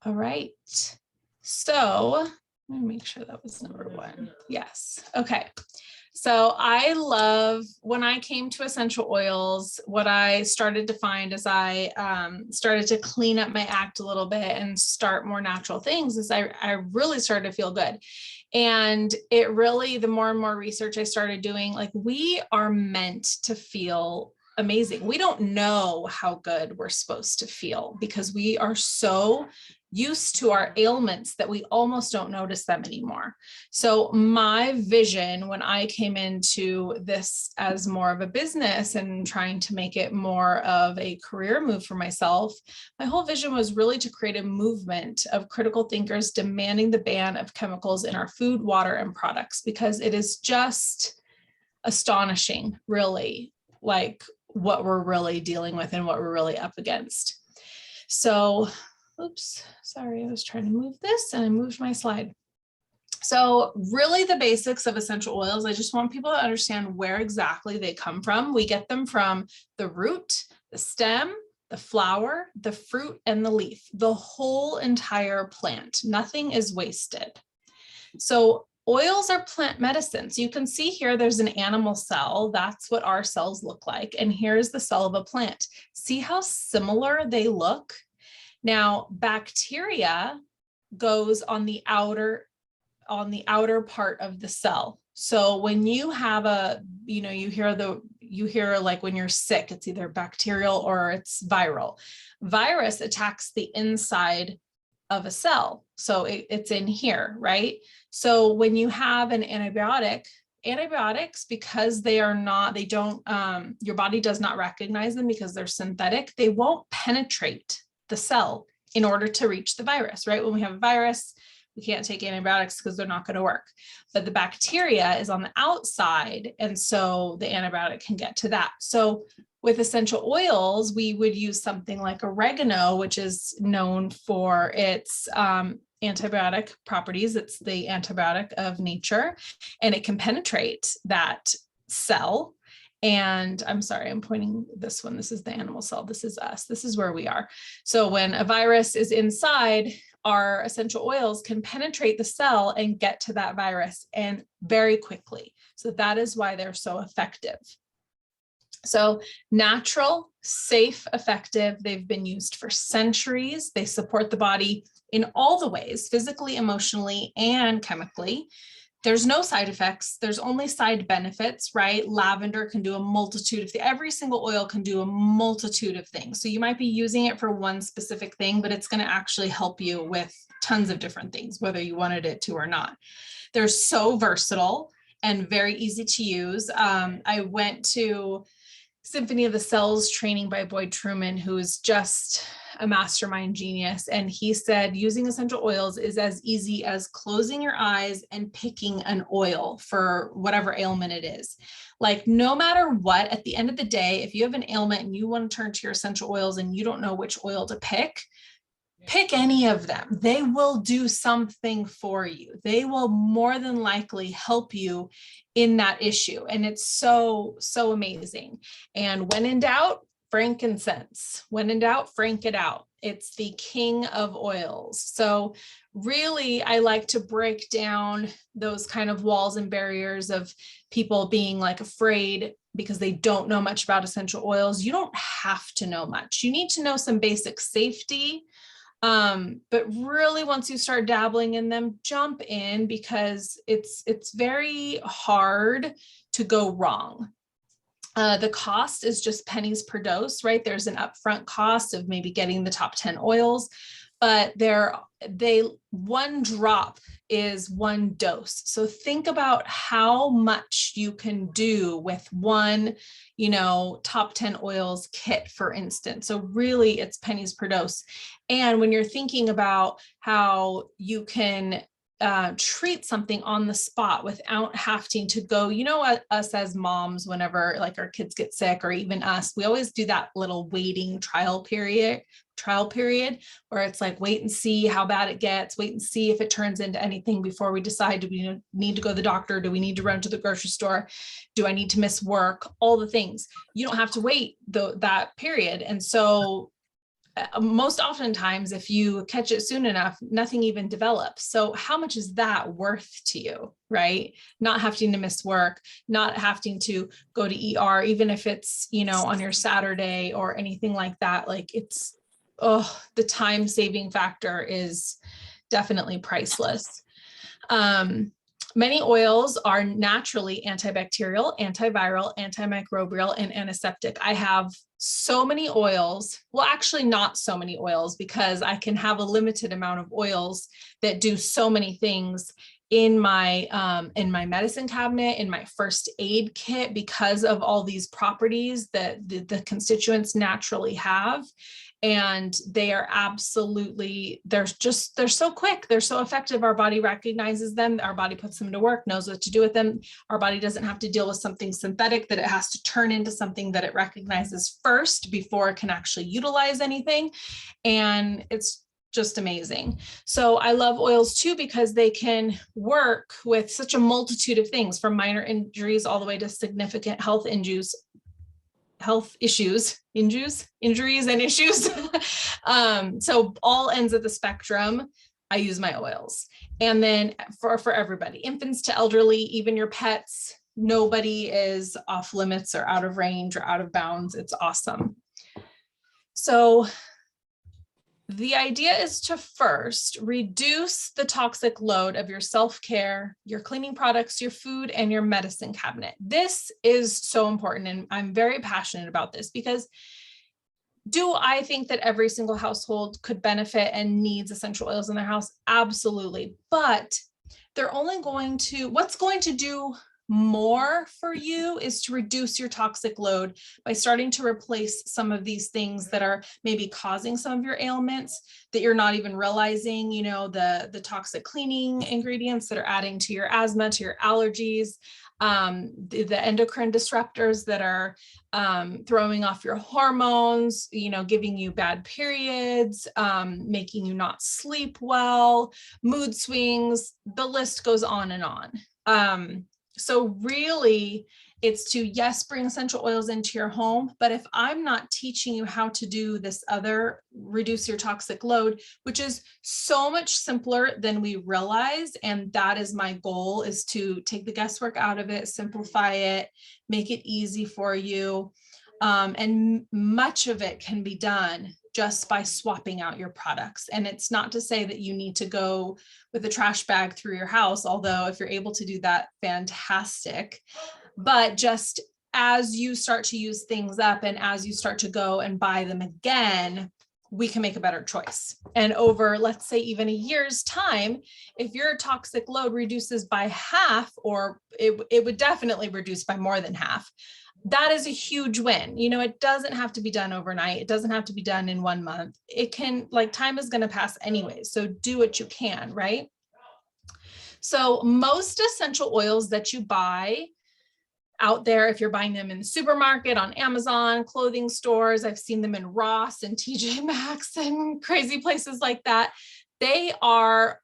All right. So let me make sure that was number 1. Yes. Okay. So I love, when I came to essential oils, what I started to find as I started to clean up my act a little bit and start more natural things is I really started to feel good. And it really, the more and more research I started doing, like, we are meant to feel amazing. We don't know how good we're supposed to feel because we are so used to our ailments that we almost don't notice them anymore. So my vision when I came into this as more of a business and trying to make it more of a career move for myself, my whole vision was really to create a movement of critical thinkers demanding the ban of chemicals in our food, water, and products, because it is just astonishing, really, like what we're really dealing with and what we're really up against. So, oops, sorry, I was trying to move this and I moved my slide. So really the basics of essential oils, I just want people to understand where exactly they come from. We get them from the root, the stem, the flower, the fruit, and the leaf, the whole entire plant. Nothing is wasted. So oils are plant medicines. You can see here there's an animal cell. That's what our cells look like. And here's the cell of a plant. See how similar they look? Now, bacteria goes on the outer part of the cell. So when you have you hear like when you're sick, it's either bacterial or it's viral. Virus attacks the inside of a cell. So it's in here, right? So when you have an antibiotics, because your body does not recognize them because they're synthetic, they won't penetrate the cell in order to reach the virus, right? When we have a virus, we can't take antibiotics because they're not going to work. But the bacteria is on the outside, and so the antibiotic can get to that. So with essential oils, we would use something like oregano, which is known for its antibiotic properties. It's the antibiotic of nature, and it can penetrate that cell. And I'm sorry, I'm pointing this one. This is the animal cell. This is us. This is where we are. So when a virus is inside, our essential oils can penetrate the cell and get to that virus, and very quickly. So that is why they're so effective. So natural, safe, effective. They've been used for centuries. They support the body in all the ways, physically, emotionally, and chemically. There's no side effects. There's only side benefits, right? Lavender can do a multitude of things. Every single oil can do a multitude of things. So you might be using it for one specific thing, but it's going to actually help you with tons of different things, whether you wanted it to or not. They're so versatile and very easy to use. I went to Symphony of the Cells training by Boyd Truman, who is just a mastermind genius. And he said, using essential oils is as easy as closing your eyes and picking an oil for whatever ailment it is. Like, no matter what, at the end of the day, if you have an ailment and you want to turn to your essential oils and you don't know which oil to pick any of them. They will do something for you. They will more than likely help you in that issue. And it's so, so amazing. And when in doubt, frankincense. When in doubt, frank it out. It's the king of oils. So really, I like to break down those kind of walls and barriers of people being like afraid because they don't know much about essential oils. You don't have to know much. You need to know some basic safety. But really, once you start dabbling in them, jump in, because it's very hard to go wrong. The cost is just pennies per dose, right? There's an upfront cost of maybe getting the top 10 oils, but one drop is one dose. So think about how much you can do with one, top 10 oils kit, for instance. So really, it's pennies per dose. And when you're thinking about how you can treat something on the spot without having to go, us as moms, whenever like our kids get sick, or even us, we always do that little waiting trial period where it's like, wait and see how bad it gets, wait and see if it turns into anything before we decide, do we need to go to the doctor? Do we need to run to the grocery store? Do I need to miss work? All the things. You don't have to wait that period. And so most oftentimes, if you catch it soon enough, nothing even develops. So how much is that worth to you, right? Not having to miss work, not having to go to ER, even if it's, you know, on your Saturday or anything like that. Like it's, oh, the time saving factor is definitely priceless. Many oils are naturally antibacterial, antiviral, antimicrobial, and antiseptic. I have so many oils. Well, actually not so many oils, because I can have a limited amount of oils that do so many things in my medicine cabinet, in my first aid kit, because of all these properties that the constituents naturally have. And they are absolutely, they're so quick, they're so effective. Our body recognizes them, our body puts them to work, knows what to do with them. Our body doesn't have to deal with something synthetic that it has to turn into something that it recognizes first before it can actually utilize anything. And it's just amazing. So I love oils too, because they can work with such a multitude of things, from minor injuries all the way to significant health issues and issues. So all ends of the spectrum, I use my oils. And then for everybody, infants to elderly, even your pets, nobody is off limits or out of range or out of bounds. It's awesome. So the idea is to first reduce the toxic load of your self-care, your cleaning products, your food, and your medicine cabinet. This is so important, and I'm very passionate about this, because do I think that every single household could benefit and needs essential oils in their house? Absolutely. But they're only going to, what's going to do more for you is to reduce your toxic load by starting to replace some of these things that are maybe causing some of your ailments that you're not even realizing, you know, the toxic cleaning ingredients that are adding to your asthma, to your allergies, the endocrine disruptors that are throwing off your hormones, you know, giving you bad periods, making you not sleep well, mood swings, the list goes on and on. So really, it's to, yes, bring essential oils into your home, but if I'm not teaching you how to do this other, reduce your toxic load, which is so much simpler than we realize, and that is my goal, is to take the guesswork out of it, simplify it, make it easy for you. And much of it can be done just by swapping out your products. And it's not to say that you need to go with a trash bag through your house, although if you're able to do that, fantastic. But just as you start to use things up and as you start to go and buy them again, we can make a better choice. And over, let's say, even a year's time, if your toxic load reduces by half, or it would definitely reduce by more than half, that is a huge win. You know, it doesn't have to be done overnight. It doesn't have to be done in 1 month. It can, like, time is going to pass anyway. So do what you can, right? So most essential oils that you buy out there, if you're buying them in the supermarket, on Amazon, clothing stores, I've seen them in Ross and TJ Maxx and crazy places like that, they are,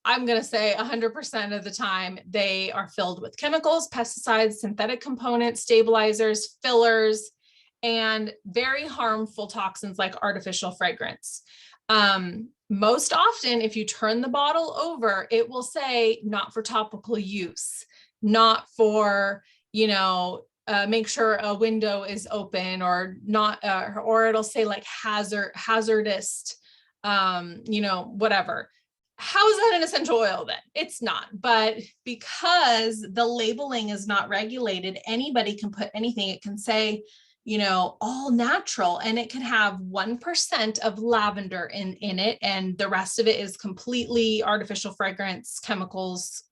I'm going to say 100% of the time, they are filled with chemicals, pesticides, synthetic components, stabilizers, fillers, and very harmful toxins like artificial fragrance. Most often, if you turn the bottle over, it will say not for topical use, not for, you know, make sure a window is open, or not, or it'll say like hazardous, you know, whatever. How is that an essential oil then? It's not. But because the labeling is not regulated, anybody can put anything. It can say, you know, all natural, and it can have 1% of lavender in it, and the rest of it is completely artificial fragrance, chemicals,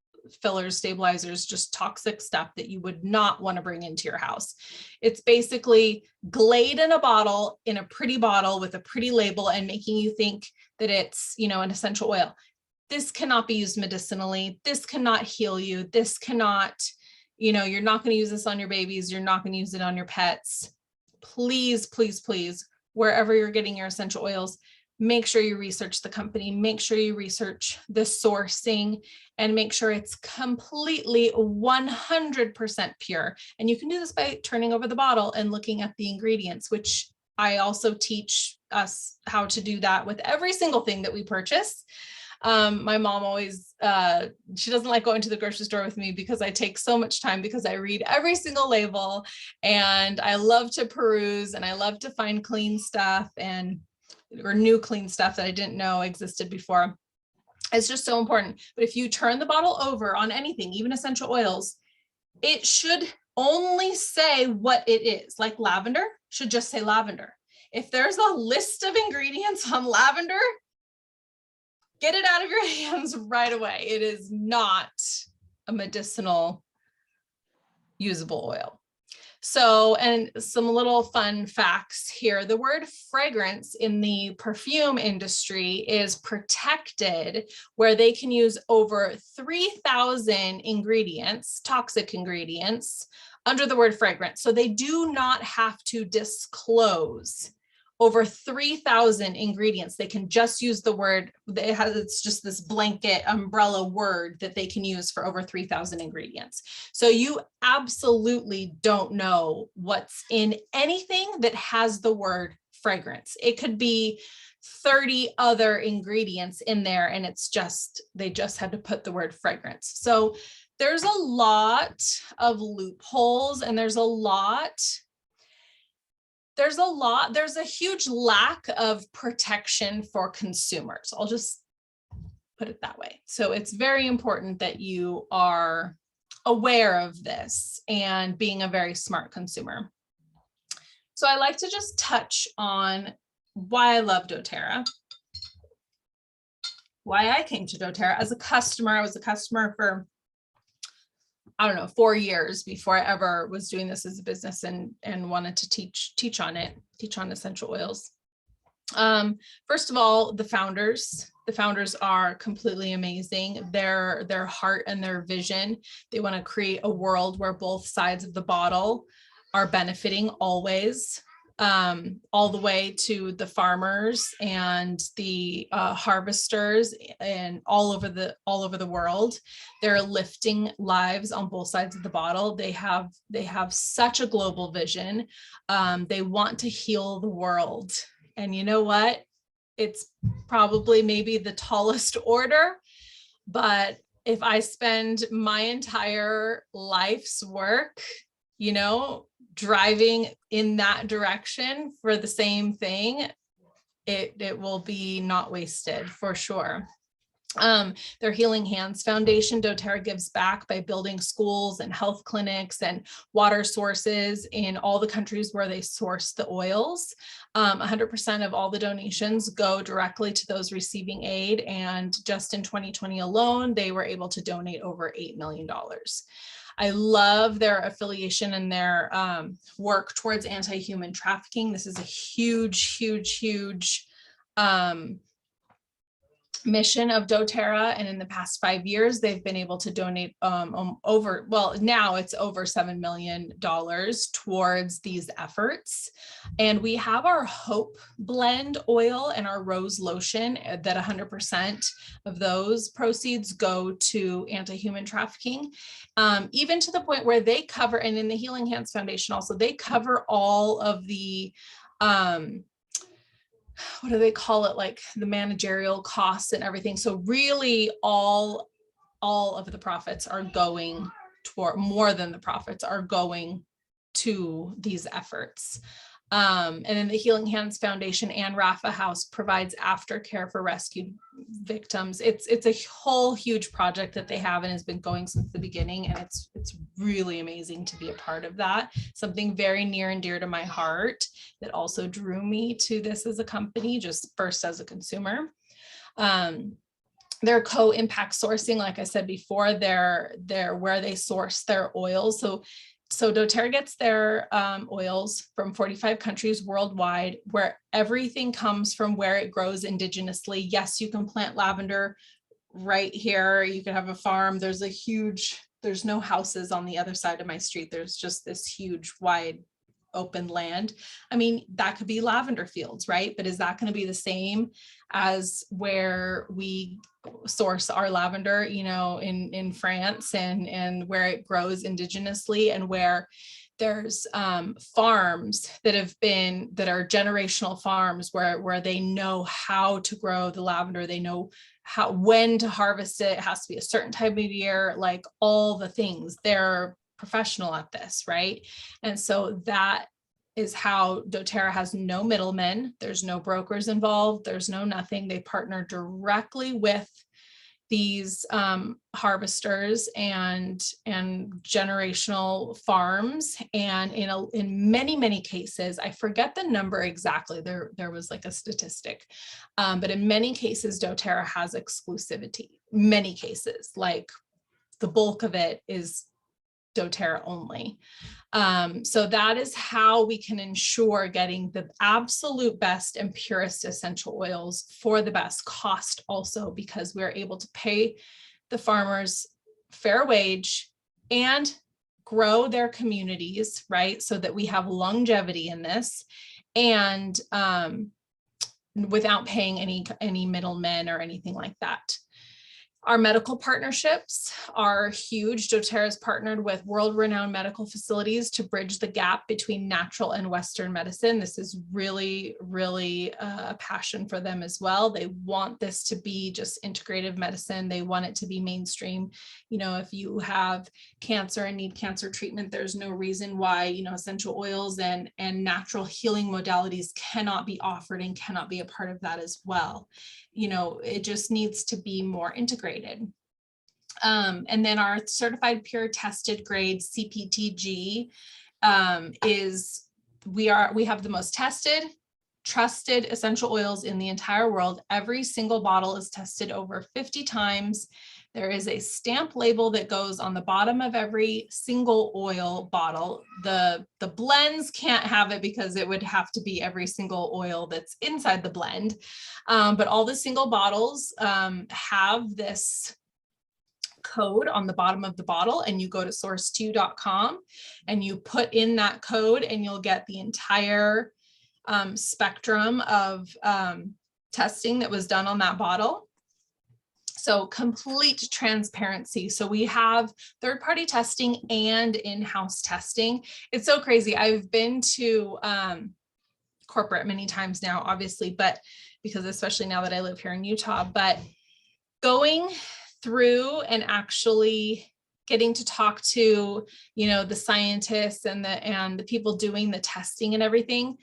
fillers, stabilizers, just toxic stuff that you would not want to bring into your house. It's basically Glade in a bottle, in a pretty bottle with a pretty label, and making you think that it's, you know, an essential oil. This cannot be used medicinally. This cannot heal you. This cannot, you know, you're not going to use this on your babies. You're not going to use it on your pets. Please, please, please, wherever you're getting your essential oils, make sure you research the company, make sure you research the sourcing, and make sure it's completely 100% pure. And you can do this by turning over the bottle and looking at the ingredients, which I also teach us how to do that with every single thing that we purchase. My mom always, she doesn't like going to the grocery store with me because I take so much time, because I read every single label and I love to peruse and I love to find clean stuff or new clean stuff that I didn't know existed before. It's just so important. But if you turn the bottle over on anything, even essential oils, it should only say what it is. Like lavender should just say lavender. If there's a list of ingredients on lavender, get it out of your hands right away. It is not a medicinal usable oil. So, and some little fun facts here. The word fragrance in the perfume industry is protected, where they can use over 3,000 ingredients, toxic ingredients, under the word fragrance. So they do not have to disclose over 3,000 ingredients. They can just use the word, it's just this blanket umbrella word that they can use for over 3,000 ingredients. So you absolutely don't know what's in anything that has the word fragrance. It could be 30 other ingredients in there, and it's just, they just had to put the word fragrance. So there's a lot of loopholes, and there's a huge lack of protection for consumers. I'll just put it that way. So it's very important that you are aware of this and being a very smart consumer. So I like to just touch on why I love Doterra, why I came to Doterra as a customer. I was a customer for, I don't know, 4 years before I ever was doing this as a business and wanted to teach on essential oils. First of all, the founders are completely amazing. Their heart and their vision, they want to create a world where both sides of the bottle are benefiting always. All the way to the farmers and the harvesters and all over the world. They're lifting lives on both sides of the bottle. They have such a global vision. They want to heal the world. And you know what? It's probably maybe the tallest order, but if I spend my entire life's work, driving in that direction for the same thing, it will be not wasted for sure. Their Healing Hands Foundation, Doterra gives back by building schools and health clinics and water sources in all the countries where they source the oils. 100% of all the donations go directly to those receiving aid. And just in 2020 alone, they were able to donate over $8 million. I love their affiliation and their work towards anti-human trafficking. This is a huge, huge, huge mission of Doterra, and in the past 5 years they've been able to donate now it's over $7 million towards these efforts. And we have our Hope blend oil and our rose lotion that 100% of those proceeds go to anti-human trafficking, even to the point where they cover, and in the Healing Hands Foundation also, they cover all of the what do they call it, like the managerial costs and everything. So really all of the profits are going toward, more than the profits are going to these efforts. And then the Healing Hands Foundation and Rafa House provides aftercare for rescued victims. It's a whole huge project that they have and has been going since the beginning. And it's really amazing to be a part of that. Something very near and dear to my heart that also drew me to this as a company, just first as a consumer. Their co-impact sourcing, like I said before, they're where they source their oils. So Doterra gets their oils from 45 countries worldwide, where everything comes from where it grows indigenously. Yes, you can plant lavender right here. You can have a farm. There's no houses on the other side of my street. There's just this huge, wide, open land. I mean, that could be lavender fields, right? But is that going to be the same as where we source our lavender, in France and where it grows indigenously, and where there's farms that are generational farms where they know how to grow the lavender. They know when to harvest it. It has to be a certain time of year, like all the things. They're professional at this, right? And so that is how Doterra has no middlemen. There's no brokers involved. There's no nothing. They partner directly with these harvesters and generational farms. And in many cases, I forget the number exactly, there was like a statistic, but in many cases, Doterra has exclusivity. Many cases, like the bulk of it is Doterra only. So that is how we can ensure getting the absolute best and purest essential oils for the best cost also, because we're able to pay the farmers fair wage and grow their communities, right? So that we have longevity in this, and without paying any middlemen or anything like that. Our medical partnerships are huge. Doterra has partnered with world-renowned medical facilities to bridge the gap between natural and Western medicine. This is really, really a passion for them as well. They want this to be just integrative medicine. They want it to be mainstream. You know, if you have cancer and need cancer treatment, there's no reason why, you know, essential oils and natural healing modalities cannot be offered and cannot be a part of that as well. You know, it just needs to be more integrated. And then our certified pure tested grade CPTG is, we have the most tested, trusted essential oils in the entire world. Every single bottle is tested over 50 times. There is a stamp label that goes on the bottom of every single oil bottle. The blends can't have it because it would have to be every single oil that's inside the blend. But all the single bottles have this code on the bottom of the bottle, and you go to source2.com and you put in that code and you'll get the entire spectrum of testing that was done on that bottle. So complete transparency. So we have third-party testing and in-house testing. It's so crazy. I've been to corporate many times now, obviously, but because especially now that I live here in Utah, but going through and actually getting to talk to, you know, the scientists and the people doing the testing and everything,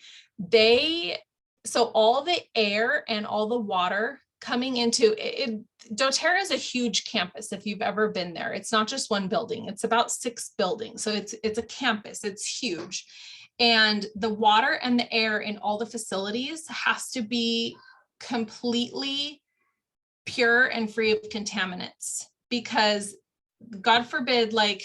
so all the air and all the water coming into it, Doterra is a huge campus. If you've ever been there, it's not just one building, it's about 6 buildings. So it's a campus, it's huge. And the water and the air in all the facilities has to be completely pure and free of contaminants, because God forbid, like,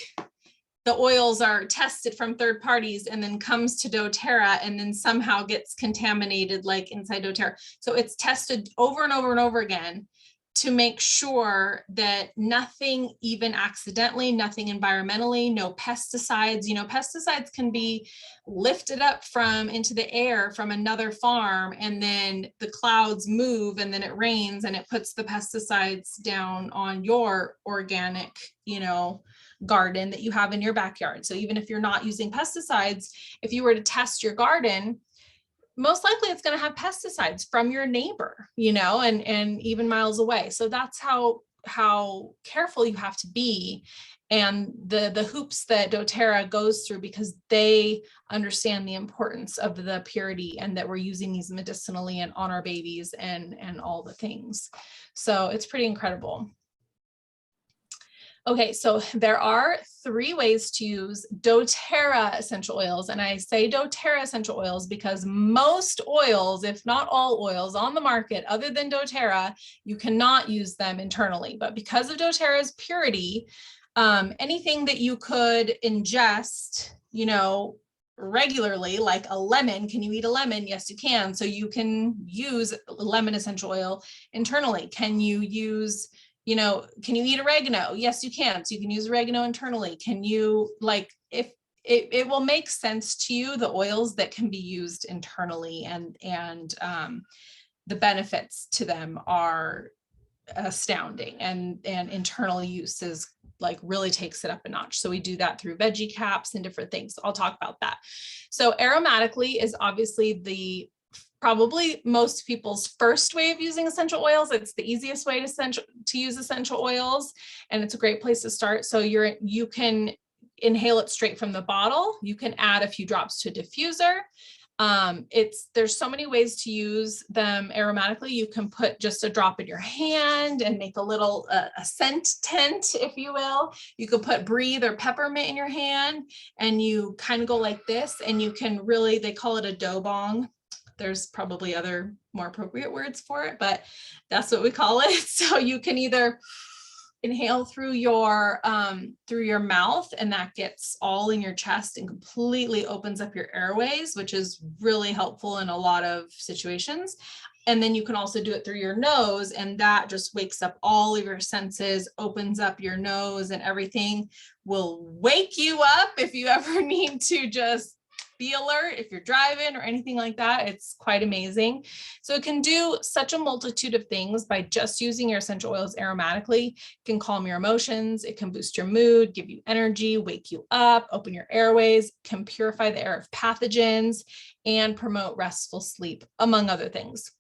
the oils are tested from third parties and then comes to Doterra and then somehow gets contaminated, like inside Doterra. So it's tested over and over and over again to make sure that nothing, even accidentally, nothing environmentally, no pesticides. You know, pesticides can be lifted up into the air from another farm, and then the clouds move and then it rains and it puts the pesticides down on your organic, you know, garden that you have in your backyard. So even if you're not using pesticides, if you were to test your garden, most likely it's going to have pesticides from your neighbor, you know, and even miles away. So that's how careful you have to be, and the hoops that Doterra goes through, because they understand the importance of the purity and that we're using these medicinally and on our babies and all the things. So it's pretty incredible. Okay, so there are 3 ways to use Doterra essential oils. And I say Doterra essential oils because most oils, if not all oils on the market other than Doterra, you cannot use them internally. But because of Doterra's purity, anything that you could ingest, you know, regularly, like a lemon, can you eat a lemon? Yes, you can. So you can use lemon essential oil internally. Can you use, you know, can you eat oregano? Yes, you can. So you can use oregano internally. Can you, like, if it will make sense to you, the oils that can be used internally, and the benefits to them are astounding, and internal use is like really takes it up a notch. So we do that through veggie caps and different things. I'll talk about that. So Aromatically is obviously probably most people's first way of using essential oils. It's the easiest way to use essential oils, and it's a great place to start. So you can inhale it straight from the bottle. You can add a few drops to a diffuser. There's so many ways to use them aromatically. You can put just a drop in your hand and make a little a scent tent, if you will. You could put breathe or peppermint in your hand, and you kind of go like this, and you can really, they call it a dough bong. There's probably other more appropriate words for it, but that's what we call it. So you can either inhale through your mouth, and that gets all in your chest and completely opens up your airways, which is really helpful in a lot of situations. And then you can also do it through your nose, and that just wakes up all of your senses, opens up your nose, and everything will wake you up if you ever need to just be alert if you're driving or anything like that. It's quite amazing. So it can do such a multitude of things by just using your essential oils aromatically. It can calm your emotions. It can boost your mood, give you energy, wake you up, open your airways, can purify the air of pathogens, and promote restful sleep, among other things.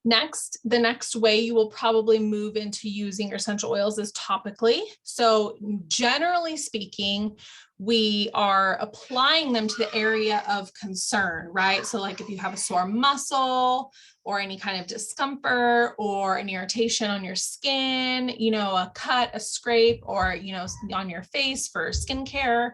Next, the next way you will probably move into using your essential oils is topically. So generally speaking, we are applying them to the area of concern, right? So like if you have a sore muscle or any kind of discomfort or an irritation on your skin, a cut, a scrape, or, on your face for skincare,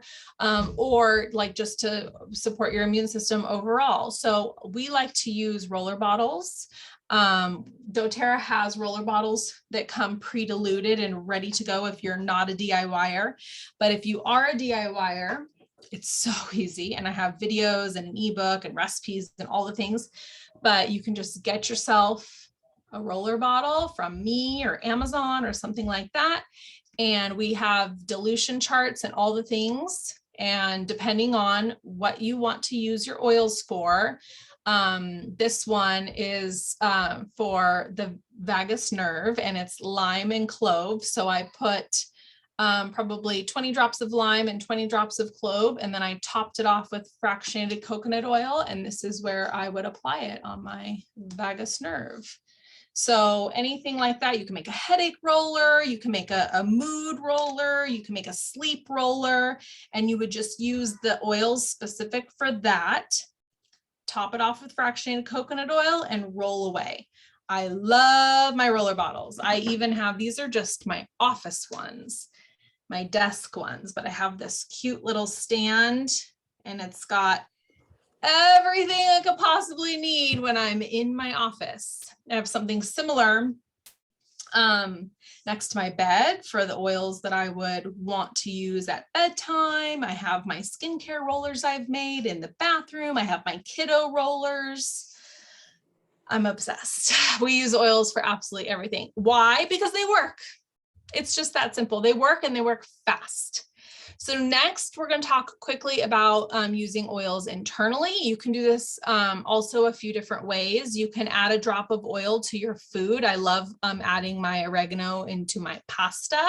or like just to support your immune system overall. So we like to use roller bottles. Doterra has roller bottles that come pre-diluted and ready to go if you're not a DIYer. But if you are a DIYer, it's so easy. And I have videos and an ebook and recipes and all the things, but you can just get yourself a roller bottle from me or Amazon or something like that. And we have dilution charts and all the things. And depending on what you want to use your oils for, this one is for the vagus nerve, and it's lime and clove. So I put probably 20 drops of lime and 20 drops of clove, and then I topped it off with fractionated coconut oil, and this is where I would apply it on my vagus nerve. So anything like that, you can make a headache roller, you can make a mood roller, you can make a sleep roller, and you would just use the oils specific for that. Top it off with fractionated coconut oil and roll away. I love my roller bottles. I even have, these are just my office ones, my desk ones, but I have this cute little stand, and it's got everything I could possibly need when I'm in my office. I have something similar next to my bed for the oils that I would want to use at bedtime. I have my skincare rollers I've made in the bathroom. I have my kiddo rollers. I'm obsessed. We use oils for absolutely everything. Why? Because they work. It's just that simple. They work, and they work fast. So next, we're going to talk quickly about using oils internally. You can do this also a few different ways. You can add a drop of oil to your food. I love adding my oregano into my pasta.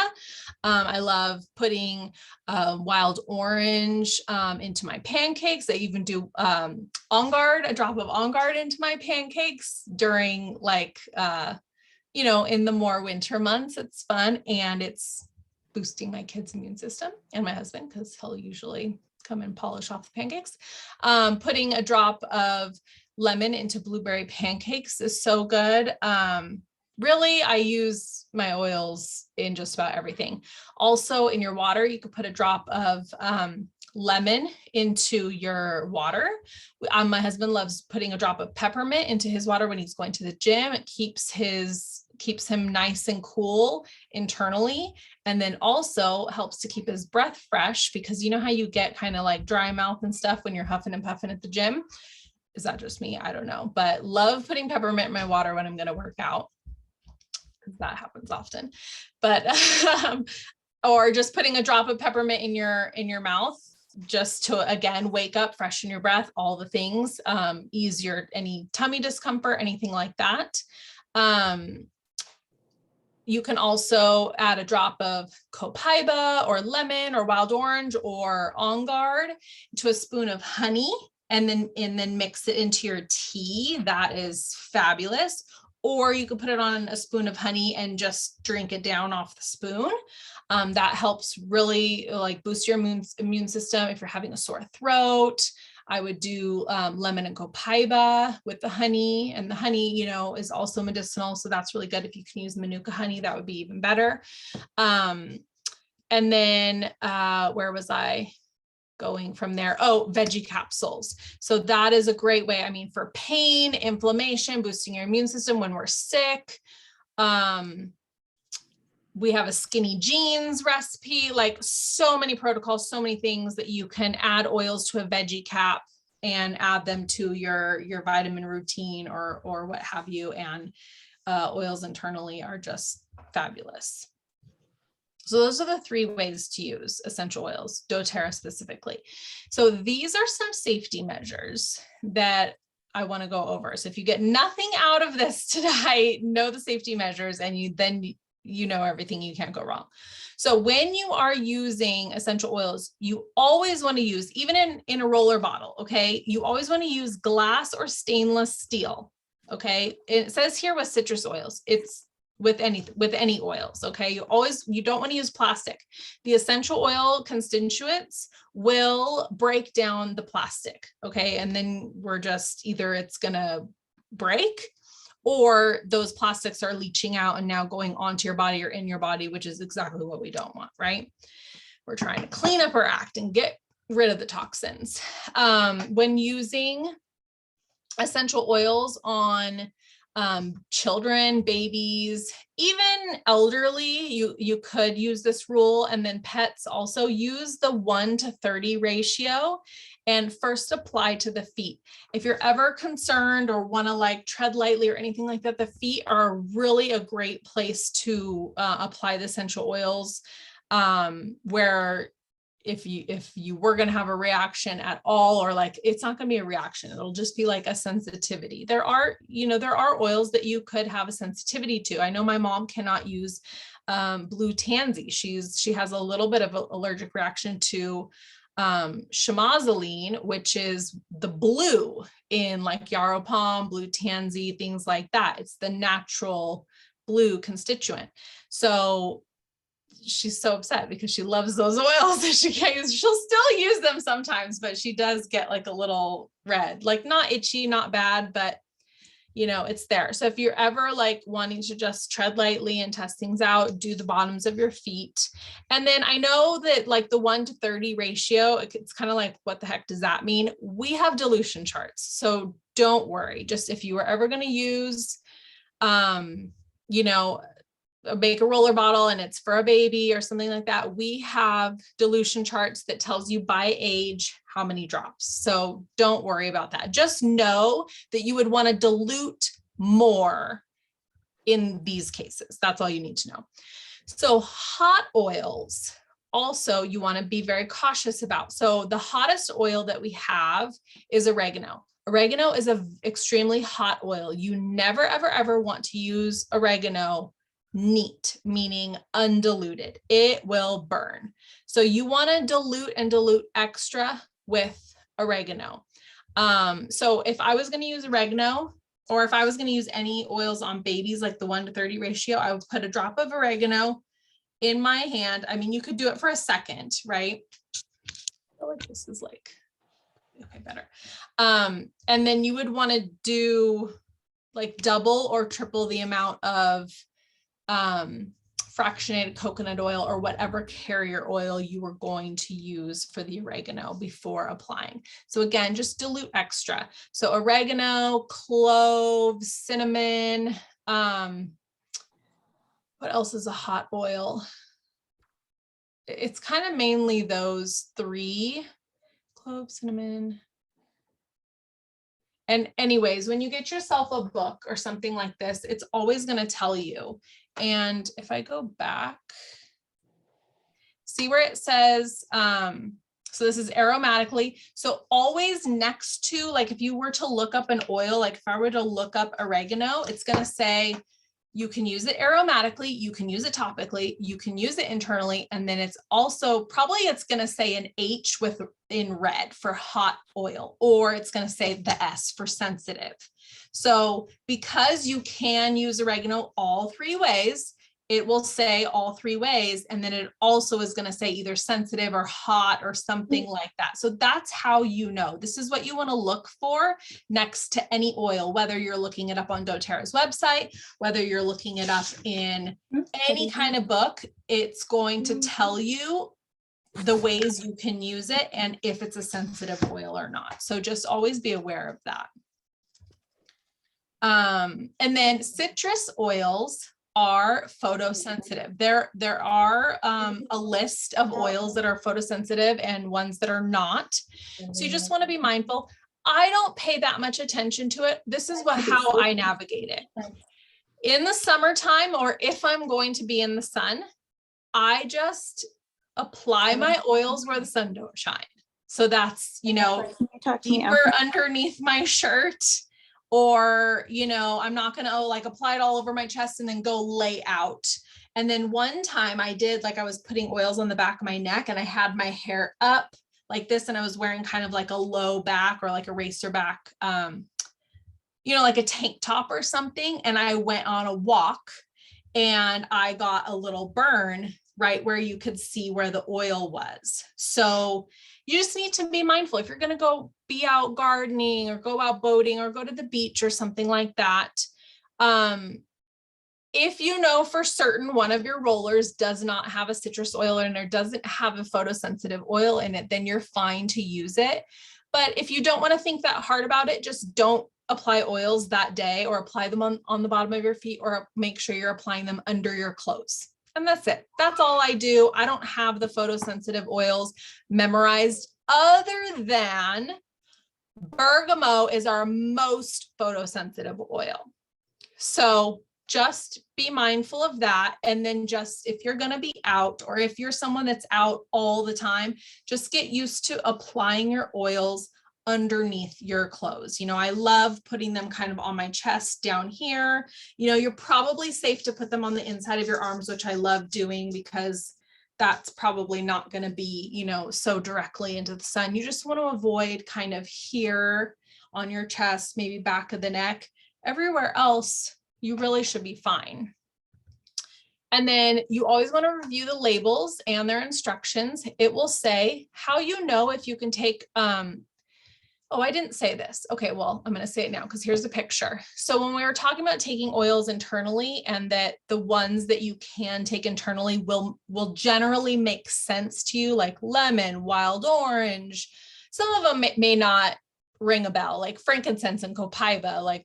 I love putting wild orange into my pancakes. I even do On Guard, a drop of On Guard into my pancakes during in the more winter months. It's fun, and it's boosting my kids' immune system and my husband, because he'll usually come and polish off the pancakes. Putting a drop of lemon into blueberry pancakes is so good. Really, I use my oils in just about everything. Also, in your water, you could put a drop of lemon into your water. My husband loves putting a drop of peppermint into his water when he's going to the gym. It keeps him nice and cool internally, and then also helps to keep his breath fresh, because you know how you get kind of like dry mouth and stuff when you're huffing and puffing at the gym. Is that just me? I don't know, but love putting peppermint in my water when I'm going to work out, because that happens often. But or just putting a drop of peppermint in your mouth, just to, again, wake up, freshen your breath, all the things, ease any tummy discomfort, anything like that. You can also add a drop of Copaiba or lemon or wild orange or On Guard to a spoon of honey, and then mix it into your tea. That is fabulous. Or you could put it on a spoon of honey and just drink it down off the spoon. That helps really like boost your immune system. If you're having a sore throat, I would do lemon and Copaiba with the honey, and the honey, you know, is also medicinal. So that's really good. If you can use Manuka honey, that would be even better. And then where was I going from there? Oh, veggie capsules. So that is a great way. I mean, for pain, inflammation, boosting your immune system when we're sick. We have a skinny jeans recipe, like so many protocols, so many things that you can add oils to a veggie cap and add them to your vitamin routine or what have you. And oils internally are just fabulous. So those are the 3 ways to use essential oils, doTERRA specifically. So these are some safety measures that I want to go over. So if you get nothing out of this tonight, know the safety measures, and you know everything, you can't go wrong. So when you are using essential oils, you always want to use, even in a roller bottle, okay, you always want to use glass or stainless steel, okay? It says here with citrus oils, it's with any oils, okay? You don't want to use plastic. The essential oil constituents will break down the plastic, okay? And then we're just either it's gonna break, or those plastics are leaching out and now going onto your body or in your body, which is exactly what we don't want, right? We're trying to clean up our act and get rid of the toxins. When using essential oils on children, babies, even elderly, you could use this rule. And then pets also use the 1:30 ratio and first apply to the feet. If you're ever concerned or want to like tread lightly or anything like that, the feet are really a great place to apply the essential oils, where if you were going to have a reaction at all, or like, it's not going to be a reaction, it'll just be like a sensitivity. There are oils that you could have a sensitivity to. I know my mom cannot use blue tansy. She has a little bit of an allergic reaction to chamazoline, which is the blue in like yarrow palm, blue tansy, things like that. It's the natural blue constituent. So she's so upset because she loves those oils that she can't use. She'll still use them sometimes, but she does get like a little red, like not itchy, not bad, but you know, it's there. So if you're ever like wanting to just tread lightly and test things out, do the bottoms of your feet. And then I know that like the 1:30 ratio, it's kind of like, what the heck does that mean? We have dilution charts. So don't worry. Just if you were ever going to use, you know, make a roller bottle and it's for a baby or something like that, we have dilution charts that tells you by age how many drops. So don't worry about that. Just know that you would want to dilute more in these cases. That's all you need to know. So hot oils also you want to be very cautious about. So the hottest oil that we have is oregano. Oregano is an extremely hot oil. You never, ever, ever want to use oregano neat, meaning undiluted. It will burn. So you want to dilute extra with oregano. So if I was going to use oregano, or if I was going to use any oils on babies, like the 1:30 ratio, I would put a drop of oregano in my hand. I mean, you could do it for a second, right? I feel like this is like, okay, better. And then you would want to do like double or triple the amount of fractionated coconut oil or whatever carrier oil you were going to use for the oregano before applying. So again, just dilute extra. So oregano, clove, cinnamon, what else is a hot oil? It's kind of mainly those 3, clove, cinnamon. And anyways, when you get yourself a book or something like this, it's always going to tell you. And if I go back, see where it says, so this is Aromatically. So always next to, like if you were to look up an oil, like if I were to look up oregano, it's going to say You can use it aromatically, you can use it topically, you can use it internally, and then it's also probably it's going to say an H in red for hot oil, or it's going to say the S for sensitive. So because you can use oregano all three ways, it will say all three ways, and then it also is going to say either sensitive or hot or something like that. So that's how you know. This is what you want to look for next to any oil, whether you're looking it up on doTERRA's website, whether you're looking it up in any kind of book. It's going to tell you the ways you can use it and if it's a sensitive oil or not. So just always be aware of that. And then citrus oils are photosensitive. There are a list of oils that are photosensitive and ones that are not. So you just want to be mindful. I don't pay that much attention to it. This is how I navigate it. In the summertime, or if I'm going to be in the sun, I just apply my oils where the sun don't shine. So that's, deeper underneath my shirt. Or, I'm not going to like apply it all over my chest and then go lay out. And then one time I did, I was putting oils on the back of my neck and I had my hair up like this. And I was wearing kind of like a low back or like a racer back, like a tank top or something. And I went on a walk and I got a little burn right where you could see where the oil was. So you just need to be mindful. If you're going to go be out gardening or go out boating or go to the beach or something like that, if you know for certain one of your rollers does not have a citrus oil in it or doesn't have a photosensitive oil in it, then you're fine to use it. But if you don't want to think that hard about it, just don't apply oils that day or apply them on the bottom of your feet, or make sure you're applying them under your clothes. And that's it. That's all I do. I don't have the photosensitive oils memorized, other than bergamot is our most photosensitive oil. So just be mindful of that. And then just, if you're going to be out, or if you're someone that's out all the time, just get used to applying your oils underneath your clothes. I love putting them kind of on my chest down here. You're probably safe to put them on the inside of your arms, which I love doing because that's probably not going to be, so directly into the sun. You just want to avoid kind of here on your chest, maybe back of the neck. Everywhere else, you really should be fine. And then you always want to review the labels and their instructions. It will say how you know if you can take, oh, I didn't say this. Okay, well, I'm going to say it now because here's the picture. So when we were talking about taking oils internally, and that the ones that you can take internally will generally make sense to you, like lemon, wild orange. Some of them may not ring a bell, like frankincense and copaiba,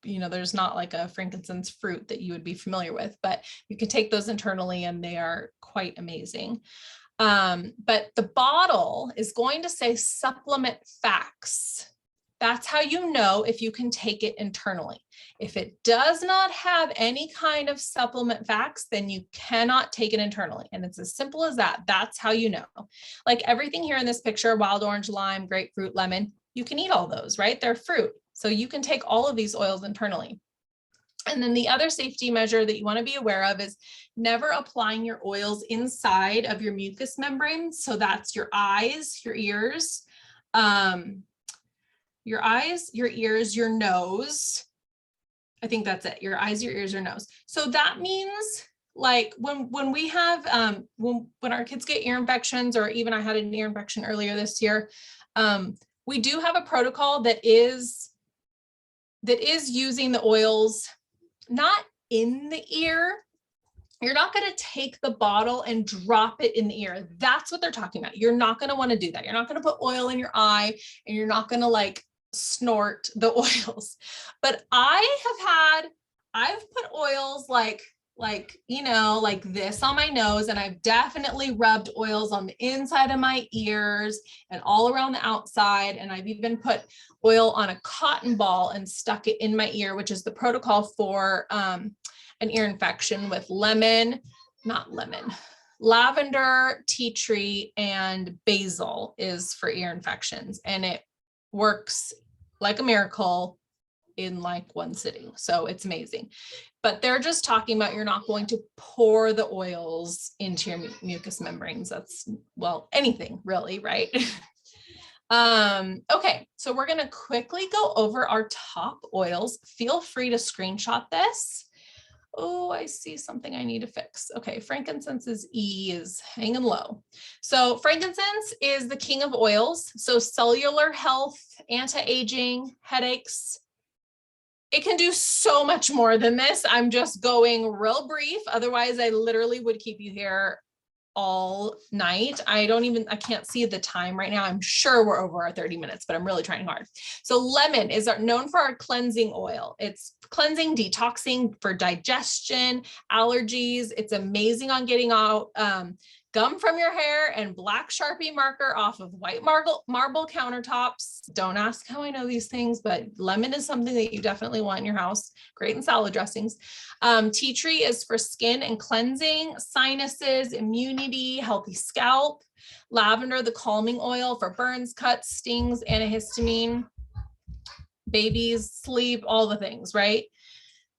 there's not like a frankincense fruit that you would be familiar with, but you can take those internally and they are quite amazing. But the bottle is going to say supplement facts. That's how you know if you can take it internally. If it does not have any kind of supplement facts, then you cannot take it internally. And it's as simple as that. That's how you know. Like everything here in this picture, wild orange, lime, grapefruit, lemon, you can eat all those, right? They're fruit. So you can take all of these oils internally. And then the other safety measure that you want to be aware of is never applying your oils inside of your mucous membrane. So that's your eyes, your ears, your nose. I think that's it. Your eyes, your ears, your nose. So that means like when we have, when our kids get ear infections, or even I had an ear infection earlier this year, we do have a protocol that is using the oils not in the ear. You're not going to take the bottle and drop it in the ear. That's what they're talking about. You're not going to want to do that. You're not going to put oil in your eye, and you're not going to snort the oils. But I've put oils like this on my nose, and I've definitely rubbed oils on the inside of my ears and all around the outside. And I've even put oil on a cotton ball and stuck it in my ear, which is the protocol for an ear infection with lavender, tea tree, and basil is for ear infections. And it works like a miracle in like one sitting. So it's amazing. But they're just talking about you're not going to pour the oils into your mucous membranes. That's, well, anything really, right? Okay, so we're going to quickly go over our top oils. Feel free to screenshot this. Oh, I see something I need to fix. Okay, frankincense's E is hanging low. So frankincense is the king of oils. So cellular health, anti-aging, headaches. It can do so much more than this. I'm just going real brief. Otherwise, I literally would keep you here all night. I can't see the time right now. I'm sure we're over our 30 minutes, but I'm really trying hard. So lemon is known for our cleansing oil. It's cleansing, detoxing for digestion, allergies. It's amazing on getting out gum from your hair and black Sharpie marker off of white marble countertops. Don't ask how I know these things, but lemon is something that you definitely want in your house. Great in salad dressings. Tea tree is for skin and cleansing, sinuses, immunity, healthy scalp. Lavender, the calming oil for burns, cuts, stings, antihistamine, babies, sleep, all the things, right?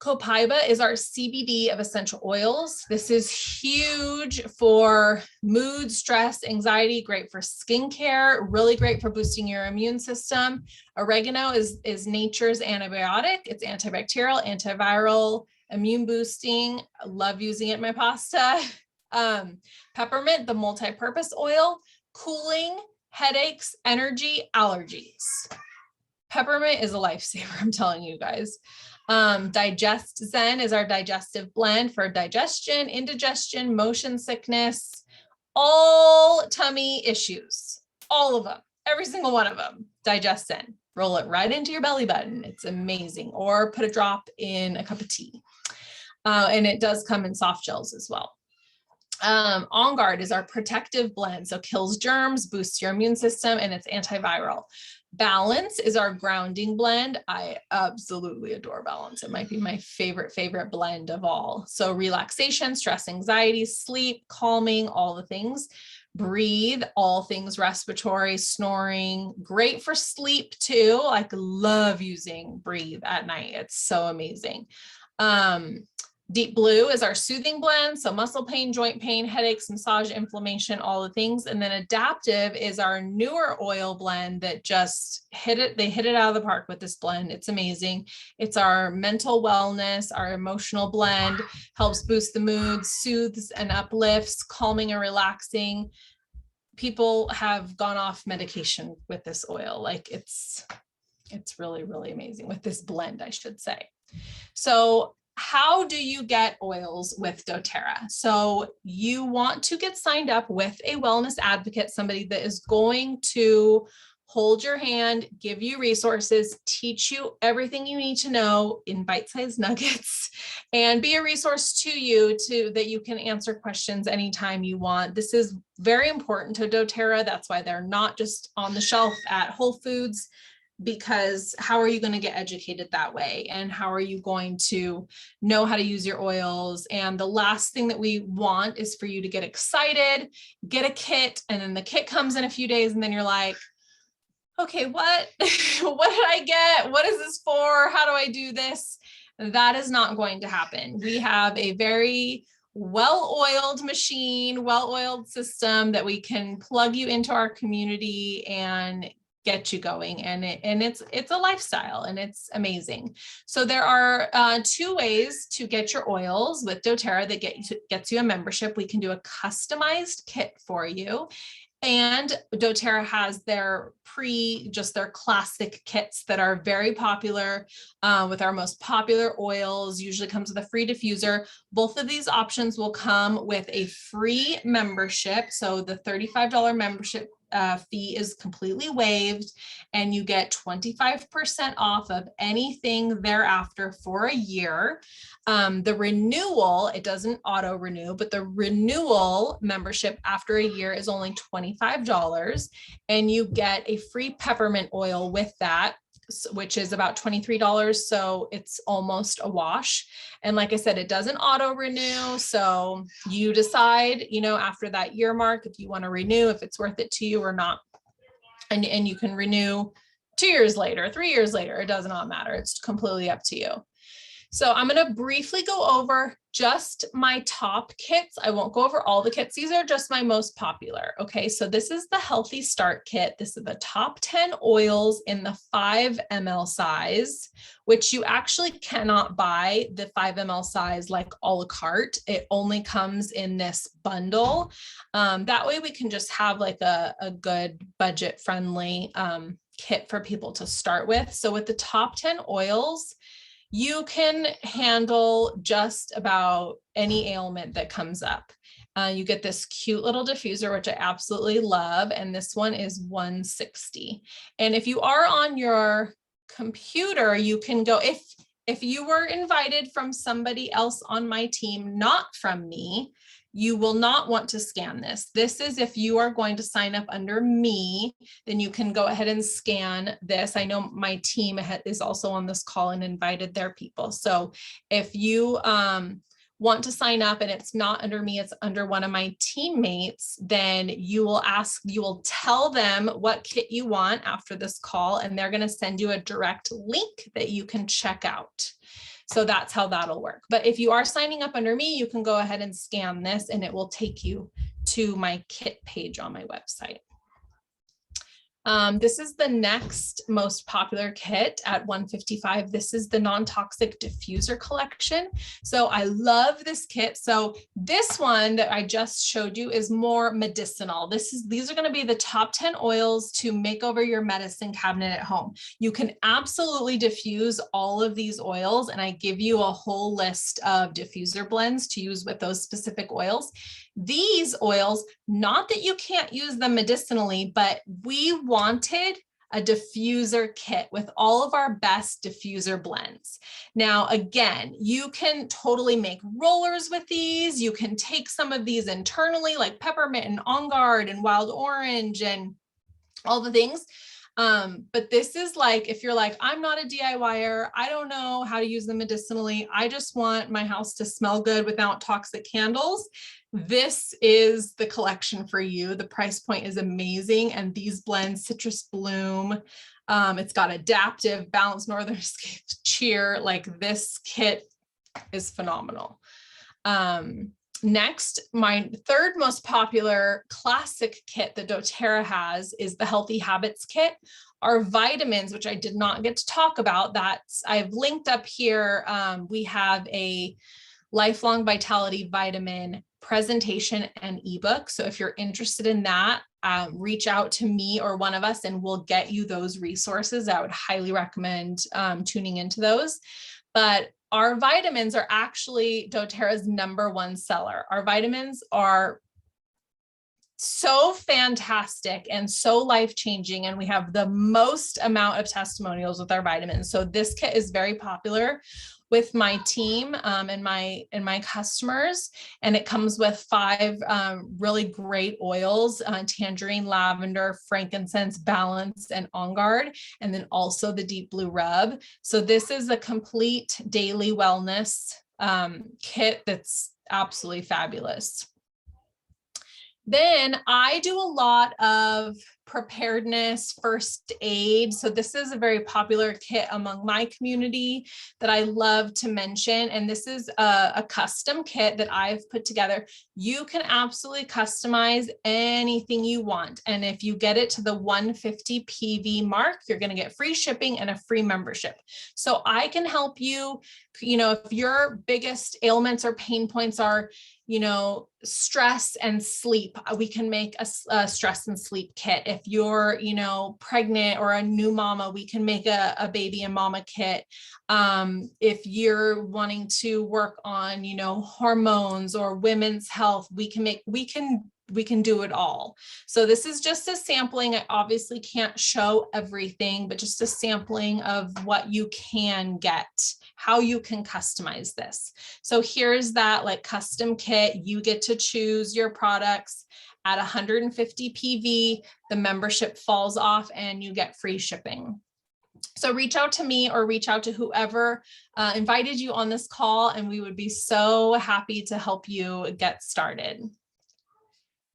Copaiba is our CBD of essential oils. This is huge for mood, stress, anxiety, great for skincare, really great for boosting your immune system. Oregano is nature's antibiotic. It's antibacterial, antiviral, immune boosting. I love using it in my pasta. Peppermint, the multi-purpose oil, cooling, headaches, energy, allergies. Peppermint is a lifesaver, I'm telling you guys. Digest Zen is our digestive blend for digestion, indigestion, motion sickness, all tummy issues, all of them, every single one of them. Digest Zen, roll it right into your belly button. It's amazing. Or put a drop in a cup of tea. And it does come in soft gels as well. On Guard is our protective blend. So kills germs, boosts your immune system, and it's antiviral. Balance is our grounding blend. I absolutely adore Balance. It might be my favorite blend of all. So relaxation, stress, anxiety, sleep, calming, all the things. Breathe, all things respiratory, snoring, great for sleep too. I love using Breathe at night. It's so amazing. Deep Blue is our soothing blend. So muscle pain, joint pain, headaches, massage, inflammation, all the things. And then Adaptive is our newer oil blend that just they hit it out of the park with this blend. It's amazing. It's our mental wellness, our emotional blend, helps boost the mood, soothes and uplifts, calming and relaxing. People have gone off medication with this oil. Like it's really, really amazing with this blend, I should say. So how do you get oils with Doterra? So you want to get signed up with a wellness advocate, somebody that is going to hold your hand, give you resources, teach you everything you need to know in bite-sized nuggets, and be a resource to you that you can answer questions anytime you want. This is very important to Doterra. That's why they're not just on the shelf at Whole Foods, because how are you going to get educated that way? And how are you going to know how to use your oils? And the last thing that we want is for you to get excited, get a kit, and then the kit comes in a few days, and then you're like, okay, what did I get? What is this for? How do I do this? That is not going to happen. We have a very well-oiled machine, well-oiled system that we can plug you into our community and get you going, and it's a lifestyle, and it's amazing. So there are 2 ways to get your oils with Doterra that gets you a membership. We can do a customized kit for you, and Doterra has their their classic kits that are very popular with our most popular oils. Usually comes with a free diffuser. Both of these options will come with a free membership. So the $35 membership fee is completely waived, and you get 25% off of anything thereafter for a year. The renewal, it doesn't auto renew, but the renewal membership after a year is only $25, and you get a free peppermint oil with that, which is about $23. So it's almost a wash. And like I said, it doesn't auto renew. So you decide, after that year mark, if you want to renew, if it's worth it to you or not. And you can renew 2 years later, 3 years later, it does not matter. It's completely up to you. So I'm going to briefly go over just my top kits. I won't go over all the kits. These are just my most popular. Okay, so this is the Healthy Start Kit. This is the top 10 oils in the 5 ml size, which you actually cannot buy the 5 ml size like a la carte. It only comes in this bundle. That way we can just have like a good budget friendly kit for people to start with. So with the top 10 oils, you can handle just about any ailment that comes up. You get this cute little diffuser, which I absolutely love. And this one is $160. And if you are on your computer, you can go, if you were invited from somebody else on my team, not from me, you will not want to scan this. This is if you are going to sign up under me, then you can go ahead and scan this. I know my team is also on this call and invited their people. So if you want to sign up and it's not under me, it's under one of my teammates, then you will tell them what kit you want after this call, and they're going to send you a direct link that you can check out. So that's how that'll work. But if you are signing up under me, you can go ahead and scan this and it will take you to my kit page on my website. This is the next most popular kit at $155. This is the non-toxic diffuser collection. So I love this kit. So this one that I just showed you is more medicinal. These are going to be the top 10 oils to make over your medicine cabinet at home. You can absolutely diffuse all of these oils, and I give you a whole list of diffuser blends to use with those specific oils. These oils, not that you can't use them medicinally, but we wanted a diffuser kit with all of our best diffuser blends. Now, again, you can totally make rollers with these. You can take some of these internally like peppermint and on guard and wild orange and all the things. But this is like, if you're like, I'm not a DIYer, I don't know how to use them medicinally, I just want my house to smell good without toxic candles, this is the collection for you. The price point is amazing. And these blends, Citrus Bloom, it's got Adaptive, Balanced Northern Escape, Cheer, like this kit is phenomenal. Next, my third most popular classic kit that doTERRA has is the Healthy Habits Kit. Our vitamins, which I did not get to talk about, that's I've linked up here. We have a lifelong vitality vitamin presentation and ebook. So if you're interested in that, reach out to me or one of us and we'll get you those resources. I would highly recommend tuning into those. But our vitamins are actually doTERRA's #1 seller. Our vitamins are so fantastic and so life-changing, and we have the most amount of testimonials with our vitamins. So this kit is very popular with my team and my customers, and it comes with 5 really great oils: tangerine, lavender, frankincense, balance, and on guard, and then also the deep blue rub. So this is a complete daily wellness kit that's absolutely fabulous. Then I do a lot of preparedness, first aid. So this is a very popular kit among my community that I love to mention. And this is a custom kit that I've put together. You can absolutely customize anything you want. And if you get it to the 150 PV mark, you're going to get free shipping and a free membership. So I can help you, if your biggest ailments or pain points are, stress and sleep, we can make a stress and sleep kit. If you're, pregnant or a new mama, we can make a baby and mama kit. If you're wanting to work on, hormones or women's health, we can do it all. So this is just a sampling. I obviously can't show everything, but just a sampling of what you can get, how you can customize this. So here's that custom kit. You get to choose your products at 150 PV. The membership falls off and you get free shipping. So reach out to me or reach out to whoever invited you on this call, and we would be so happy to help you get started.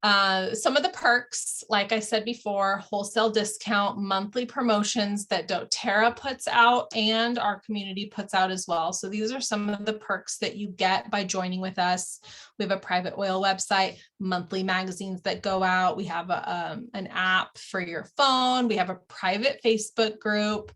Some of the perks, like I said before, wholesale discount, monthly promotions that Doterra puts out and our community puts out as well. So these are some of the perks that you get by joining with us. We have a private oil website, monthly magazines that go out. We have an app for your phone. We have a private Facebook group.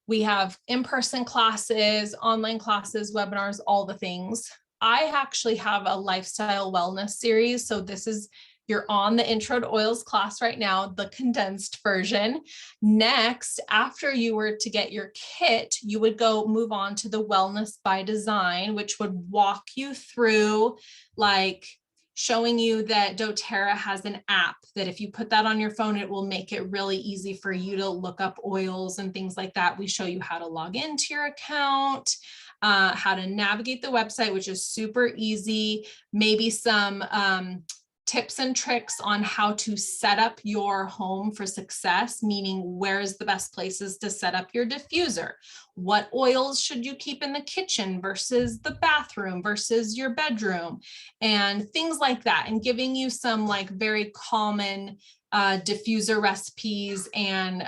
We have in-person classes, online classes, webinars, all the things. I actually have a lifestyle wellness series. So this is, you're on the Intro to Oils class right now, the condensed version. Next, after you were to get your kit, you would go move on to the Wellness by Design, which would walk you through, like showing you that Doterra has an app that if you put that on your phone, it will make it really easy for you to look up oils and things like that. We show you how to log into your account, how to navigate the website, which is super easy, maybe some tips and tricks on how to set up your home for success, meaning where's the best places to set up your diffuser? What oils should you keep in the kitchen versus the bathroom versus your bedroom, and things like that, and giving you some like very common diffuser recipes and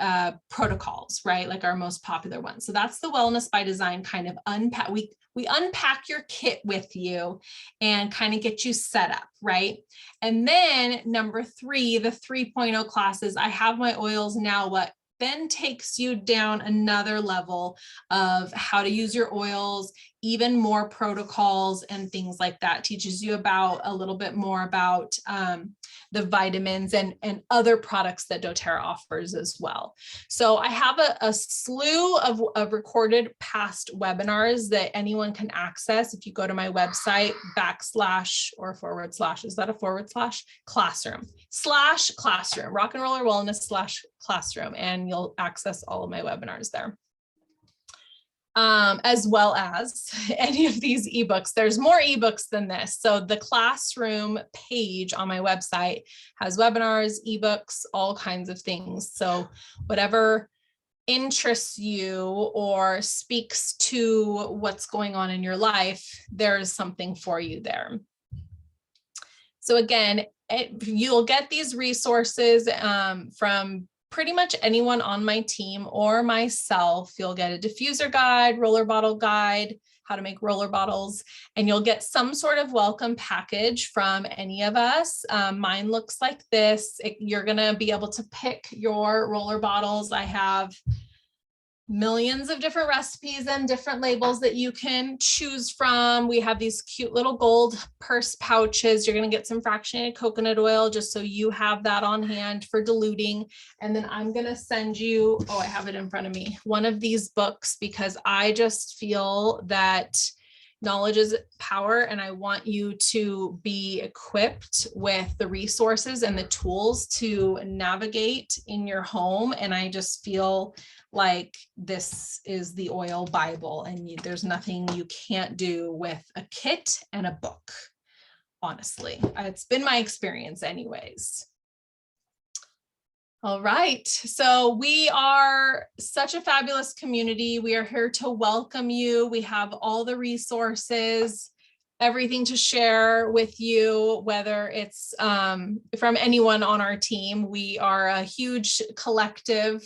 protocols, right? Like our most popular ones. So that's the Wellness by Design kind of unpack. We unpack your kit with you and kind of get you set up, right? And then number 3, the 3.0 classes, I have my oils now, what then takes you down another level of how to use your oils, even more protocols and things like that. Teaches you about a little bit more about the vitamins and other products that Doterra offers as well. So I have a slew of recorded past webinars that anyone can access. If you go to my website, / is that a / classroom / rock and roller wellness / classroom, and you'll access all of my webinars there. As well as any of these ebooks. There's more ebooks than this. So the classroom page on my website has webinars, ebooks, all kinds of things. So whatever interests you or speaks to what's going on in your life, there is something for you there. So again, you'll get these resources from pretty much anyone on my team or myself. You'll get a diffuser guide, roller bottle guide, how to make roller bottles, and you'll get some sort of welcome package from any of us. Mine looks like this. You're gonna be able to pick your roller bottles. I have millions of different recipes and different labels that you can choose from. We have these cute little gold purse pouches. You're going to get some fractionated coconut oil just so you have that on hand for diluting. And then I'm going to send you, oh, I have it in front of me, one of these books, because I just feel that knowledge is power, and I want you to be equipped with the resources and the tools to navigate in your home. And I just feel like this is the oil Bible, and there's nothing you can't do with a kit and a book. Honestly, it's been my experience anyways. All right, so we are such a fabulous community. We are here to welcome you. We have all the resources, everything to share with you, whether it's from anyone on our team. We are a huge collective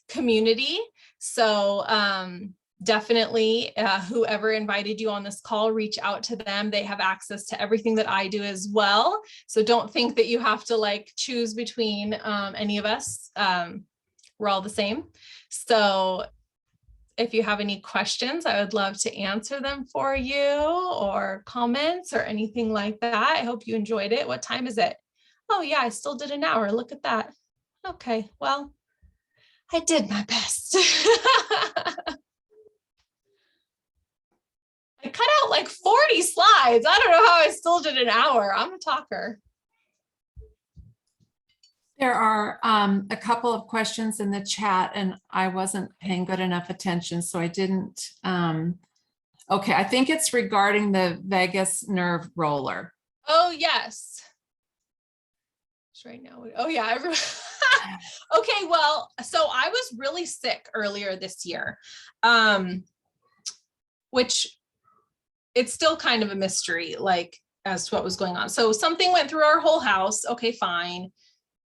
community. So definitely whoever invited you on this call, reach out to them. They have access to everything that I do as well. So don't think that you have to like choose between any of us. We're all the same. So if you have any questions, I would love to answer them for you, or comments or anything like that. I hope you enjoyed it. What time is it? Oh yeah, I still did an hour. Look at that. Okay, well, I did my best. I cut out like 40 slides. I don't know how I still did an hour. I'm a talker. There are a couple of questions in the chat, and I wasn't paying good enough attention, so I didn't. Okay, I think it's regarding the vagus nerve roller. Oh, yes. It's right now. Oh, yeah. Okay, well, so I was really sick earlier this year, which it's still kind of a mystery. Like, as to what was going on. So something went through our whole house. Okay, fine.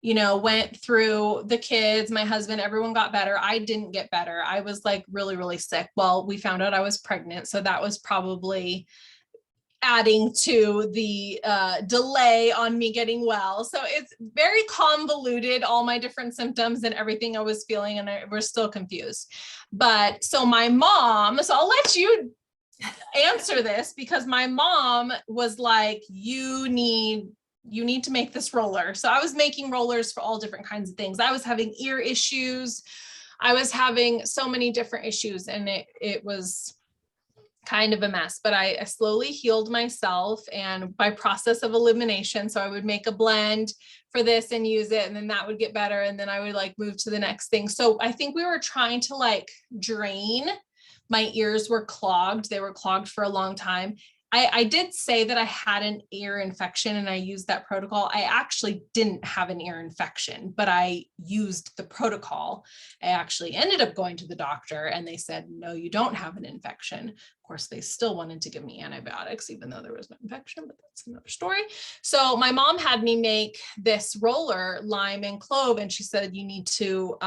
You know, went through the kids, my husband, everyone got better. I didn't get better. I was like really, really sick. Well, we found out I was pregnant. So that was probably adding to the delay on me getting well. So it's very convoluted, all my different symptoms and everything I was feeling, and we're still confused. But so my mom, so I'll let you answer this, because my mom was like, you need to make this roller. So I was making rollers for all different kinds of things. I was having ear issues. I was having so many different issues, and it was kind of a mess, but I slowly healed myself, and by process of elimination. So I would make a blend for this and use it, and then that would get better. And then I would like move to the next thing. So I think we were trying to like drain. My ears were clogged. They were clogged for a long time. I did say that I had an ear infection and I used that protocol. I actually didn't have an ear infection, but I used the protocol. I actually ended up going to the doctor and they said, no, you don't have an infection. Of course, they still wanted to give me antibiotics, even though there was no infection, but that's another story. So my mom had me make this roller, lime and clove, and she said, you need to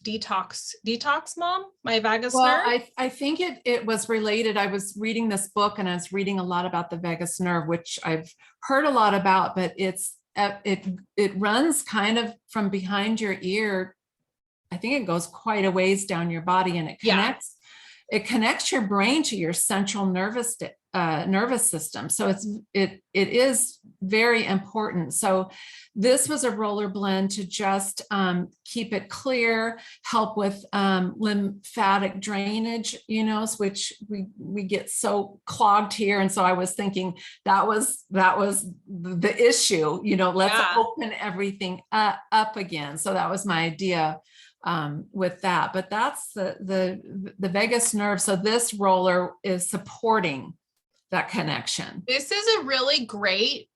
detox, mom, my vagus nerve. I think it was related. I was reading this book and I was reading a lot about the vagus nerve, which I've heard a lot about, but it runs kind of from behind your ear. I think it goes quite a ways down your body, and it connects your brain to your central nervous system. So it is very important. So this was a roller blend to just keep it clear, help with lymphatic drainage, you know, which we get so clogged here. And so I was thinking that was the issue, you know, let's open everything up again. So that was my idea with that. But that's the vagus nerve. So this roller is supporting that connection. This is a really great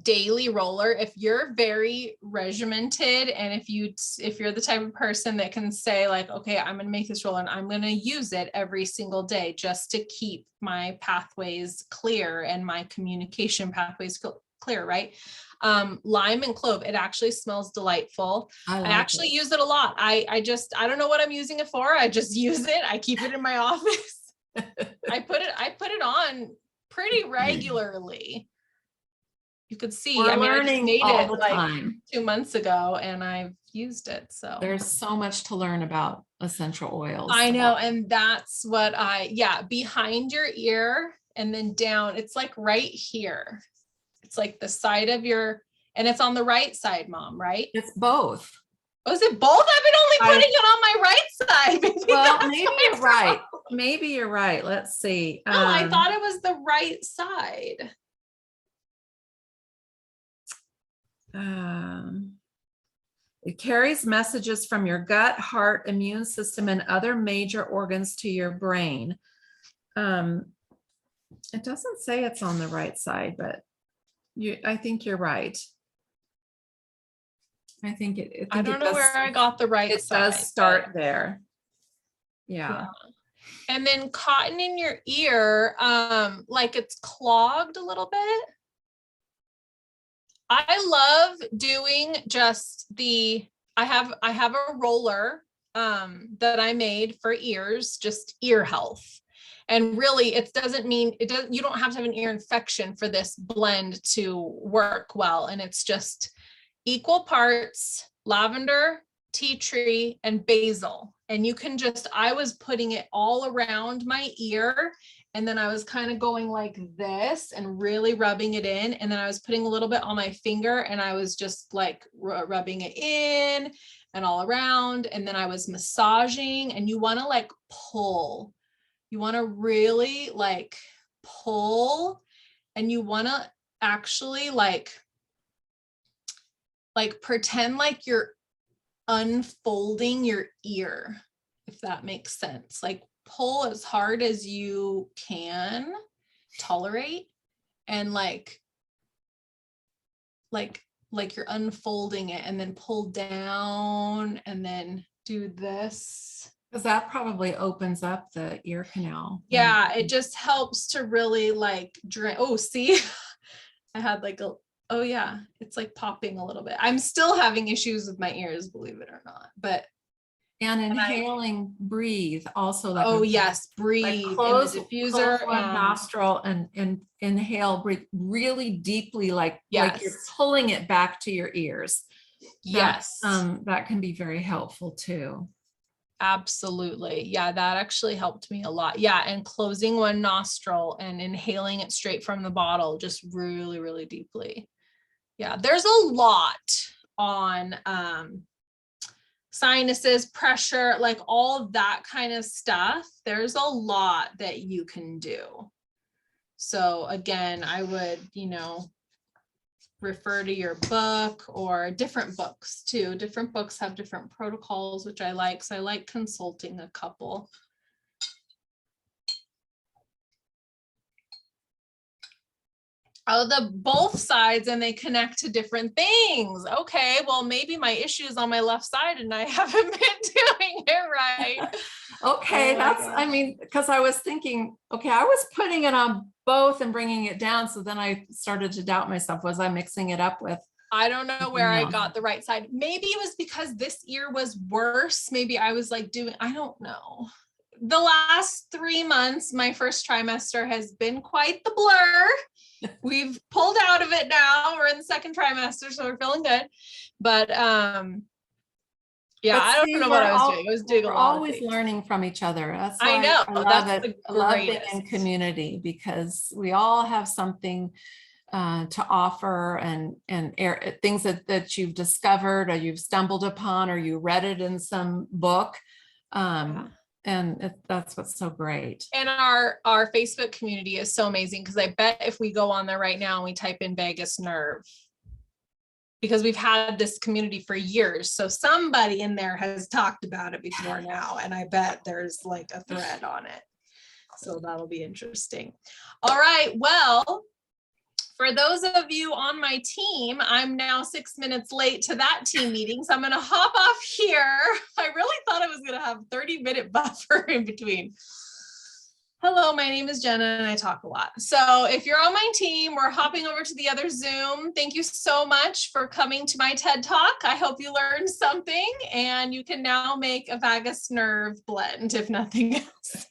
daily roller if you're very regimented, and if you're the type of person that can say like, okay, I'm going to make this roller and I'm going to use it every single day just to keep my pathways clear and my communication pathways clear, right? Lime and clove, it actually smells delightful. I actually use it a lot. I don't know what I'm using it for. I just use it. I keep it in my office. I put it on pretty regularly. You could see, We're I learning made all it the like time. 2 months ago and I've used it. So there's so much to learn about essential oils. I know. And that's what behind your ear and then down, it's like right here. It's like the side of your, and it's on the right side, mom, right? It's both. Oh, is it both? I've been only putting it on my right side. Well, maybe you're right. Maybe you're right. Let's see. No, I thought it was the right side. It carries messages from your gut, heart, immune system, and other major organs to your brain. It doesn't say it's on the right side, but I think you're right. I don't know where I got the right side. It does start there. Yeah. And then cotton in your ear, like it's clogged a little bit. I love doing just I have a roller that I made for ears, just ear health. And really, you don't have to have an ear infection for this blend to work well. And it's just equal parts lavender, tea tree, and basil. And you can I was putting it all around my ear. And then I was kind of going like this and really rubbing it in. And then I was putting a little bit on my finger and I was just like rubbing it in and all around. And then I was massaging, and you want to like pull. You want to really like pull, and you want to actually like pretend like you're unfolding your ear, if that makes sense. Like pull as hard as you can tolerate, and like you're unfolding it, and then pull down and then do this. Because that probably opens up the ear canal. Yeah, it just helps to really like drain. Oh, see, I had like oh yeah, it's like popping a little bit. I'm still having issues with my ears, believe it or not, but. And inhaling, breathe also. Like Oh yes, like breathe in the close diffuser one and nostril and inhale, breathe really deeply, like you're yes. pulling it back to your ears. Yes. That can be very helpful too. Absolutely. Yeah, that actually helped me a lot. Yeah, and closing one nostril and inhaling it straight from the bottle, just really, really deeply. Yeah, there's a lot on sinuses, pressure, like all that kind of stuff. There's a lot that you can do. So again, I would, refer to your book or different books too. Different books have different protocols, which I like. So I like consulting a couple. Oh, the both sides, and they connect to different things. Okay, well, maybe my issue is on my left side and I haven't been doing it right. Okay, because I was thinking, okay, I was putting it on both and bringing it down. So then I started to doubt myself. Was I mixing it up with? I don't know where I got the right side. Maybe it was because this ear was worse. Maybe I was like I don't know. The last 3 months, my first trimester has been quite the blur. We've pulled out of it now. We're in the second trimester, so we're feeling good. But yeah, I don't know what I was doing. I was doing a lot. Always learning from each other. That's why I know. I love it. I love being in community because we all have something to offer and things that you've discovered or you've stumbled upon or you read it in some book. And that's what's so great. And our Facebook community is so amazing because I bet if we go on there right now and we type in vagus nerve, because we've had this community for years. So somebody in there has talked about it before now. And I bet there's like a thread on it. So that'll be interesting. All right. Well, for those of you on my team, I'm now 6 minutes late to that team meeting. So I'm going to hop off here. I really thought I was going to have 30-minute buffer in between. Hello, my name is Jenna and I talk a lot. So if you're on my team, we're hopping over to the other Zoom. Thank you so much for coming to my TED Talk. I hope you learned something and you can now make a vagus nerve blend, if nothing else.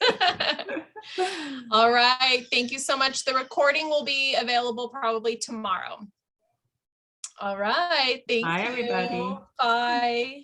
All right. Thank you so much. The recording will be available probably tomorrow. All right. Thank you. Bye, everybody. Bye.